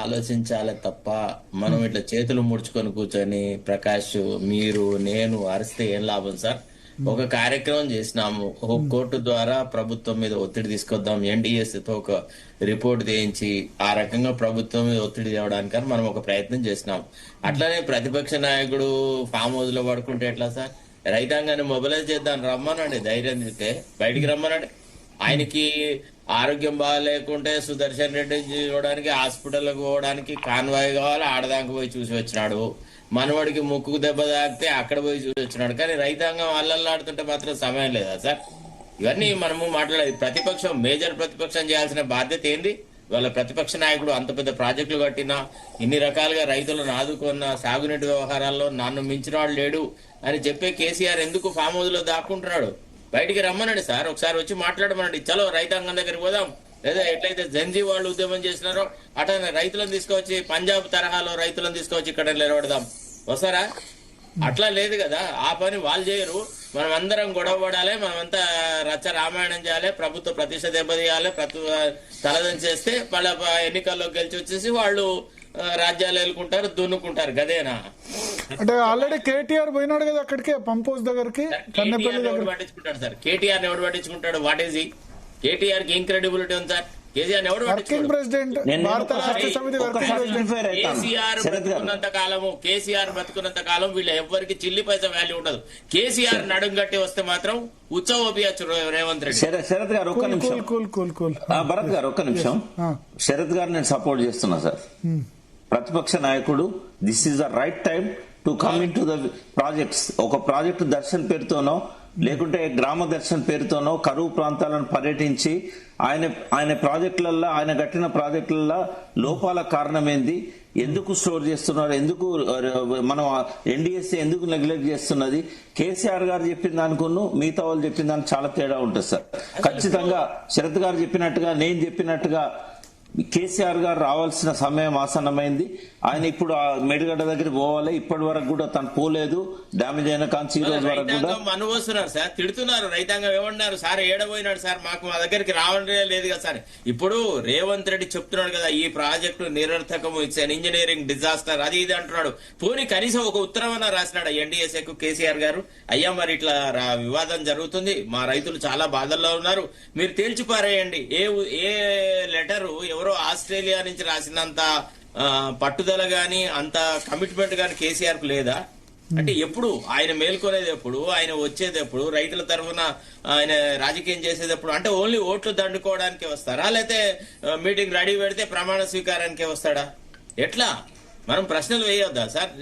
ఆలోచించాలి తప్ప మనం ఇట్లా చేతులు ముడుచుకొని కూర్చొని ప్రకాష్ మీరు నేను అరిస్తే ఏం లాభం సార్? ఒక కార్యక్రమం చేసినాము, ఒక కోర్టు ద్వారా ప్రభుత్వం మీద ఒత్తిడి తీసుకొద్దాం, ఎన్డీఎస్ తో ఒక రిపోర్ట్ చేయించి ఆ రకంగా ప్రభుత్వం మీద ఒత్తిడి తేవడానికి మనం ఒక ప్రయత్నం చేసినాం. అట్లానే ప్రతిపక్ష నాయకుడు ఫామ్ హౌస్ లో పడుకుంటే ఎట్లా సార్? రైతాంగాన్ని మొబిలైజ్ చేద్దాం, రమ్మనండి, ధైర్యం ఇస్తే బయటికి రమ్మనండి. ఆయనకి ఆరోగ్యం బాగాలేకుంటే సుదర్శన్ రెడ్డి చూడడానికి హాస్పిటల్కి పోవడానికి కాన్వాయ్ కావాలి, ఆడదానికి పోయి చూసి వచ్చినాడు. మనవాడికి ముక్కుకు దెబ్బ తాకితే అక్కడ పోయి చూసి వచ్చినాడు. కానీ రైతాంగం అల్లల్లాడుతుంటే మాత్రం సమయం లేదా సార్? ఇవన్నీ మనము మాట్లాడేది. ప్రతిపక్షం, మేజర్ ప్రతిపక్షం చేయాల్సిన బాధ్యత ఏంది? వాళ్ళ ప్రతిపక్ష నాయకుడు అంత పెద్ద ప్రాజెక్టులు కట్టినా, ఇన్ని రకాలుగా రైతులను ఆదుకున్న, సాగునీటి వ్యవహారాల్లో నన్ను మించిన వాడు లేడు అని చెప్పే కేసీఆర్ ఎందుకు ఫామ్ హౌస్ లో దాక్కుంటున్నాడు? బయటికి రమ్మనండి సార్, ఒకసారి వచ్చి మాట్లాడమనండి. చలో రైతాంగం దగ్గరికి పోదాం. లేదా ఎట్లయితే జంజీ వాళ్ళు ఉద్యమం చేసినారో అట్లా రైతులను తీసుకొచ్చి, పంజాబ్ తరహాలో రైతులను తీసుకొచ్చి ఇక్కడ నిలబడదాం. వస్తారా? అట్లా లేదు కదా, ఆ పని వాళ్ళు చేయరు. మనం అందరం గొడవ పడాలి, మనమంతా రచ్చ రామాయణం చేయాలి, ప్రభుత్వ ప్రతిష్ట దెబ్బతీయాలి, తలదని చేస్తే వాళ్ళ ఎన్నికల్లో గెలిచి వచ్చేసి వాళ్ళు రాజ్యాలు వెళ్ళుకుంటారు, దున్నుకుంటారు. గదేనా? అంటే ఆల్రెడీ కేటీఆర్ పోయినాడు కదా అక్కడికి, పంప్ హౌస్ దగ్గరికి. ఎవడు పట్టించుకుంటాడు సార్? కేటీఆర్ ఎవడు పట్టించుకుంటాడు? వాట్ ఈజ్ కేటీఆర్ కి ఏం క్రెడిబిలిటీ ఉంది సార్? కేసీఆర్ ఎవడు ప్రెసిడెంట్, భారత రాష్ట్ర సమితి కేసీఆర్ బతుకున్నంత కాలము, కేసీఆర్ బతుకున్నంత కాలం వీళ్ళు ఎవరికి చిల్లి పైసా వాల్యూ ఉండదు. కేసీఆర్ నడుం గట్టి వస్తే మాత్రం ఉత్సవ ఓపియచ్చు రేవంత్ రెడ్డి. శరత్ గారు ఒక్క నిమిషం, భరత్ గారు ఒక్క నిమిషం. శరత్ గారు నేను సపోర్ట్ చేస్తున్నా సార్. ప్రతిపక్ష నాయకుడు, this is the right time to come in to the projects. ఒక ప్రాజెక్టు దర్శన్ పేరుతోనో లేకుంటే గ్రామ దర్శన్ పేరుతోనో కరువు ప్రాంతాలను పర్యటించి ఆయన ప్రాజెక్టులలో, ఆయన కట్టిన ప్రాజెక్టులలో లోపాల కారణం ఏంది, ఎందుకు స్టోర్ చేస్తున్నారు, ఎందుకు మనం ఎన్డీఎస్సీ ఎందుకు నెగ్లెక్ట్ చేస్తున్నది, కేసీఆర్ గారు చెప్పిన దానికును మిగతా వాళ్ళు చెప్పిన దానికి చాలా తేడా ఉంటుంది సార్. ఖచ్చితంగా శరత్ గారు చెప్పినట్టుగా, నేను చెప్పినట్టుగా కేసీఆర్ గారు రావాల్సిన సమయం ఆసన్నమైంది. ఆయన ఇప్పుడు ఆ మేడిగడ్డ దగ్గర పోవాలి. ఇప్పటి వరకు కూడా తను పోలేదు. డ్యామేజ్ అయిన కాంచి ఈ రోజు వరకు కూడా అనుభవిస్తున్నారు సార్, తిడుతున్నారు. రైతాంగం ఏమన్నారు సార్? ఏడబోయినాడు సార్, మా దగ్గరికి రావడం లేదు కదా సార్. ఇప్పుడు రేవంత్ రెడ్డి చెప్తున్నాడు కదా, ఈ ప్రాజెక్టు నిరర్థకము, ఇట్స్ అన్ ఇంజనీరింగ్ డిజాస్టర్, అది ఇది అంటున్నాడు. పోనీ కనీసం ఒక ఉత్తరం అన్న రాసినాడు ఎన్డీఎస్ఏకు కేసీఆర్ గారు? అయ్యా మరి ఇట్లా వివాదం జరుగుతుంది, మా రైతులు చాలా బాధల్లో ఉన్నారు, మీరు తేల్చిపారేయండి. ఏ లెటరు ఎవరో ఆస్ట్రేలియా నుంచి రాసినంత పట్టుదల గాని, అంత కమిట్మెంట్ గాని కేసీఆర్ కు లేదా? అంటే ఎప్పుడు ఆయన మేల్కొనేది, ఎప్పుడు ఆయన వచ్చేది, ఎప్పుడు రైతుల తరఫున ఆయన రాజకీయం చేసేది ఎప్పుడు? అంటే ఓన్లీ ఓట్లు దండుకోవడానికే వస్తారా, లేకపోతే మీటింగ్ రెడీ పెడితే ప్రమాణ స్వీకారానికే వస్తాడా? ఎట్లా? మనం ప్రశ్నలు వేయొద్దా సార్?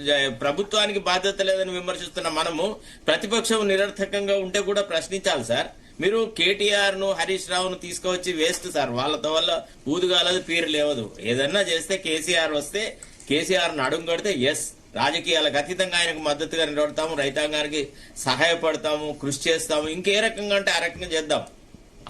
ప్రభుత్వానికి బాధ్యత లేదని విమర్శిస్తున్న మనము ప్రతిపక్షం నిరర్థకంగా ఉంటే కూడా ప్రశ్నించాలి సార్. మీరు కేటీఆర్ ను, హరీష్ రావును తీసుకువచ్చి వేస్ట్ సార్. వాళ్ళతో వల్ల ఊదుగాలదు, పీరు లేవదు. ఏదన్నా చేస్తే కేసీఆర్ వస్తే, కేసీఆర్ ను అడుగు కడితే ఎస్, రాజకీయాలకు అతీతంగా ఆయనకు మద్దతుగా నిలబడతాము, రైతాంగానికి సహాయపడతాము, కృషి చేస్తాము, ఇంకే రకంగా అంటే ఆ రకంగా చేద్దాం.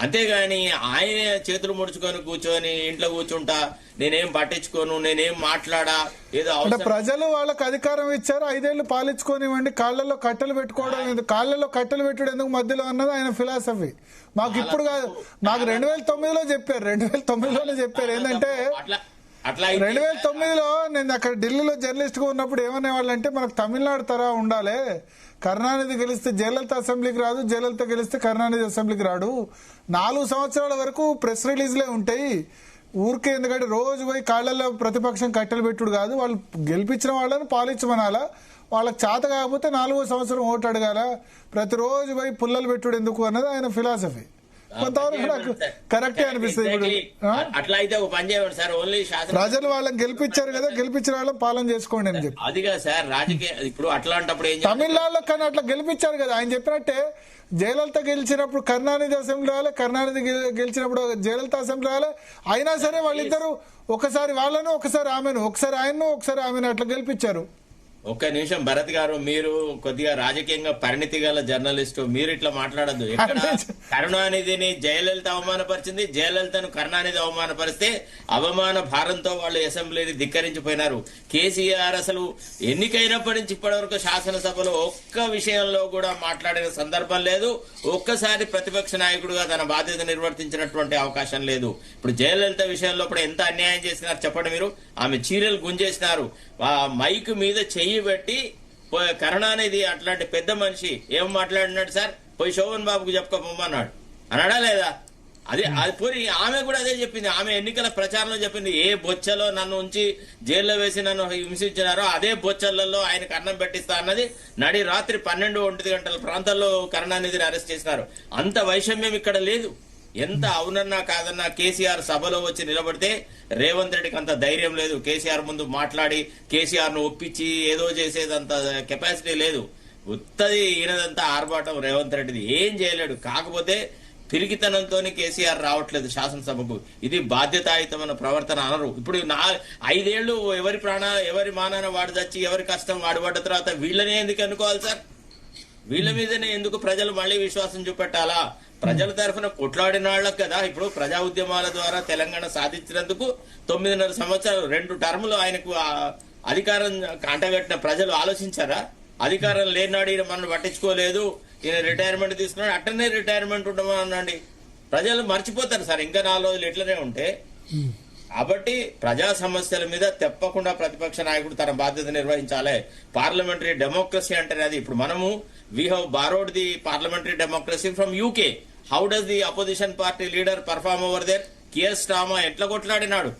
అంతేగాని ఆయన చేతులు ముడుచుకొని కూర్చొని ఇంట్లో కూర్చుంటా, నేనేం పట్టించుకోను, నేనేం మాట్లాడా, ఏదో ప్రజలు వాళ్ళకి అధికారం ఇచ్చారు, 5 ఏళ్లు పాలించుకోనివ్వండి, కాళ్లలో కట్టెలు పెట్టుకోవడం, కాళ్లలో కట్టెలు పెట్టుడు ఎందుకు మధ్యలో అన్నది ఆయన ఫిలాసఫీ. మాకు ఇప్పుడు కాదు, మాకు 2009లో చెప్పారు, 2009లోనే చెప్పారు. ఏంటంటే 2009లో నేను అక్కడ ఢిల్లీలో జర్నలిస్ట్ గా ఉన్నప్పుడు ఏమనేవాళ్ళంటే, మనకు తమిళనాడు తరహా ఉండాలి, కరుణానిధి గెలిస్తే జయలలిత అసెంబ్లీకి రాదు, జయలలిత గెలిస్తే కరుణానిధి అసెంబ్లీకి రాడు, 4 సంవత్సరాల వరకు ప్రెస్ రిలీజ్లే ఉంటాయి ఊరికే. ఎందుకంటే రోజు పోయి కాళ్లలో ప్రతిపక్షం కట్టెలు పెట్టుడు కాదు, వాళ్ళు గెలిపించిన వాళ్ళని పాలించమనాలా, వాళ్ళకి చేత కాకపోతే 4వ సంవత్సరం ఓటు అడగాల, ప్రతిరోజు పోయి పుల్లలు పెట్టుడు ఎందుకు అన్నది ఆయన ఫిలాసఫీ. కొంతవరకు నాకు కరెక్టే అనిపిస్తుంది. ఇప్పుడు అట్లా అయితే ఒక పని చేయండి సార్, ఓన్లీ ప్రజలు వాళ్ళని గెలిపించారు కదా, గెలిపించిన వాళ్ళని పాలన చేసుకోండి అని చెప్పి. అదిగా సార్ రాజకీయ. ఇప్పుడు అట్లాంటప్పుడు తమిళనాడులో కానీ అట్లా గెలిపించారు కదా, ఆయన చెప్పినట్టే. జయలలిత గెలిచినప్పుడు కరుణానిధి అసెంబ్లీ రాలే, కరుణానిధి గెలిచినప్పుడు జయలలిత అసెంబ్లీ రాలే. అయినా సరే వాళ్ళిద్దరు ఒకసారి వాళ్ళను, ఒకసారి ఆమెను, ఒకసారి ఆయన్ను, ఒకసారి ఆమెను అట్లా గెలిపించారు. ఒక్క నిమిషం భరత్ గారు, మీరు కొద్దిగా రాజకీయంగా పరిణితి గల జర్నలిస్టు, మీరు ఇట్లా మాట్లాడద్దు. ఎక్కడ కరుణానిధిని జయలలిత అవమానపరిచింది, జయలలితను కరుణానిధి అవమానపరిస్తే అవమాన భారంతో వాళ్ళు అసెంబ్లీని ధిక్కరించిపోయినారు. కేసీఆర్ అసలు ఎన్నికైనప్పటి నుంచి ఇప్పటి వరకు శాసనసభలో ఒక్క విషయంలో కూడా మాట్లాడిన సందర్భం లేదు. ఒక్కసారి ప్రతిపక్ష నాయకుడుగా తన బాధ్యత నిర్వర్తించినటువంటి అవకాశం లేదు. ఇప్పుడు జయలలిత విషయంలో కూడా ఎంత అన్యాయం చేసినారు చెప్పండి మీరు. ఆమె చీరలు గుంజేసినారు, ఆ మైక్ మీద చెయ్యి పెట్టి కరుణానిధి అట్లాంటి పెద్ద మనిషి ఏం మాట్లాడినాడు సార్, పోయి శోభన్ బాబుకు చెప్పుకోమన్నాడు అన్నాడా లేదా? అది పోయి ఆమె కూడా అదే చెప్పింది. ఆమె ఎన్నికల ప్రచారంలో చెప్పింది, ఏ బొచ్చలో నన్ను ఉంచి జైల్లో వేసి నన్ను హింసించినారో అదే బొచ్చలలో ఆయనకు అన్నం పెట్టిస్తా అన్నది. నడి రాత్రి 12-1 గంటల ప్రాంతాల్లో కరుణానిధిని అరెస్ట్ చేసినారు. అంత వైషమ్యం ఇక్కడ లేదు. ఎంత అవునన్నా కాదన్నా కేసీఆర్ సభలో వచ్చి నిలబడితే రేవంత్ రెడ్డికి అంత ధైర్యం లేదు. కేసీఆర్ ముందు మాట్లాడి కేసీఆర్ ను ఒప్పించి ఏదో చేసేదంత కెపాసిటీ లేదు. ఉత్తది ఈయనదంతా ఆర్భాటం రేవంత్ రెడ్డిది. ఏం చేయలేడు. కాకపోతే పిరికితనంతో కేసీఆర్ రావట్లేదు శాసనసభకు. ఇది బాధ్యతాయుతమైన ప్రవర్తన అనరు. ఇప్పుడు 5 ఏళ్లు ఎవరి మానాన వాడు చచ్చి ఎవరి కష్టం వాడు పడ్డ తర్వాత వీళ్ళనే ఎందుకు అనుకోవాలి సార్? వీళ్ళ మీదనే ఎందుకు ప్రజలు మళ్ళీ విశ్వాసం చూపెట్టాలా? ప్రజల తరఫున కొట్లాడిన వాళ్ళకు కదా ఇప్పుడు ప్రజా ఉద్యమాల ద్వారా తెలంగాణ సాధించినందుకు 9.5 సంవత్సరాలు 2 టర్ములు ఆయనకు అధికారం అంటగట్టిన ప్రజలు ఆలోచించారా? అధికారం లేనాడు ఈయన మనం పట్టించుకోలేదు, ఈయన రిటైర్మెంట్ తీసుకున్నాడు, అట్టనే రిటైర్మెంట్ ఉండమనండి. ప్రజలు మర్చిపోతారు సార్ ఇంకా 4 రోజులు ఎట్లనే ఉంటే. కాబట్టి ప్రజా సమస్యల మీద తప్పకుండా ప్రతిపక్ష నాయకుడు తన బాధ్యత నిర్వహించాలి. పార్లమెంటరీ డెమోక్రసీ అంటేనే అది. ఇప్పుడు మనము we have borrowed the parliamentary democracy from UK. How does the opposition party leader perform over there? Keir Starmer ఎట్లా కొట్లాడినాడు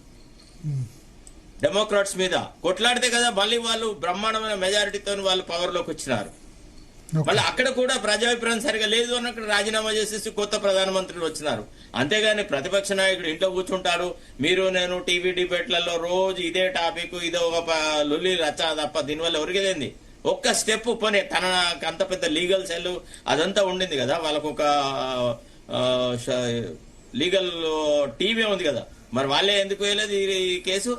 డెమోక్రాట్స్ మీద. కొట్లాడితే కదా మళ్ళీ వాళ్ళు బ్రహ్మాండమైన మెజారిటీతో వాళ్ళు పవర్ లోకి వచ్చినారు. మళ్ళీ అక్కడ కూడా ప్రజాభిప్రాయం సరిగా లేదు అని అక్కడ రాజీనామా చేసేసి కొత్త ప్రధానమంత్రులు వచ్చినారు. అంతేగాని ప్రతిపక్ష నాయకుడు ఇంట్లో కూర్చుంటాడు, మీరు నేను టీవీ డిబేట్లలో రోజు ఇదే టాపిక్, ఇదే ఒక లొల్లి రచ్చ తప్ప దీనివల్ల ఒరిగేదేంది? ఒక్క స్టెప్ పోనీ తనకు అంత పెద్ద లీగల్ సెల్ అదంతా ఉండింది కదా, వాళ్ళకు ఒక లీగల్ టీవీ ఉంది కదా, మరి వాళ్ళే ఎందుకు వేయలేదు ఈ కేసు?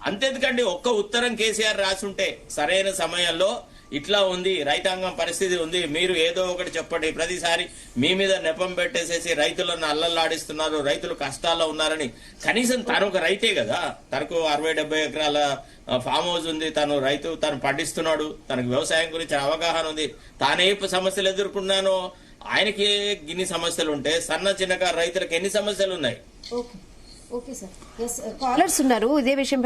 అంతెందుకండి, ఒక్క ఉత్తరం కేసీఆర్ రాసుంటే సరైన సమయంలో ఇట్లా ఉంది రైతాంగం పరిస్థితి ఉంది, మీరు ఏదో ఒకటి చెప్పండి, ప్రతిసారి మీ మీద నెపం పెట్టేసేసి రైతులను అల్లల్లాడిస్తున్నారు, రైతులు కష్టాల్లో ఉన్నారని. కనీసం తను ఒక రైతే కదా, తనకు 60-70 ఎకరాల ఫామ్ హౌస్ ఉంది, తను పండిస్తున్నాడు, తనకు వ్యవసాయం గురించి అవగాహన ఉంది, తానే సమస్యలు ఎదుర్కొన్నానో ఆయనకి ఇన్ని సమస్యలు ఉంటే సన్న చిన్నకారు రైతులకు ఎన్ని సమస్యలు ఉన్నాయి? ఓకే సార్, కాలర్స్ ఉన్నారు ఇదే విషయం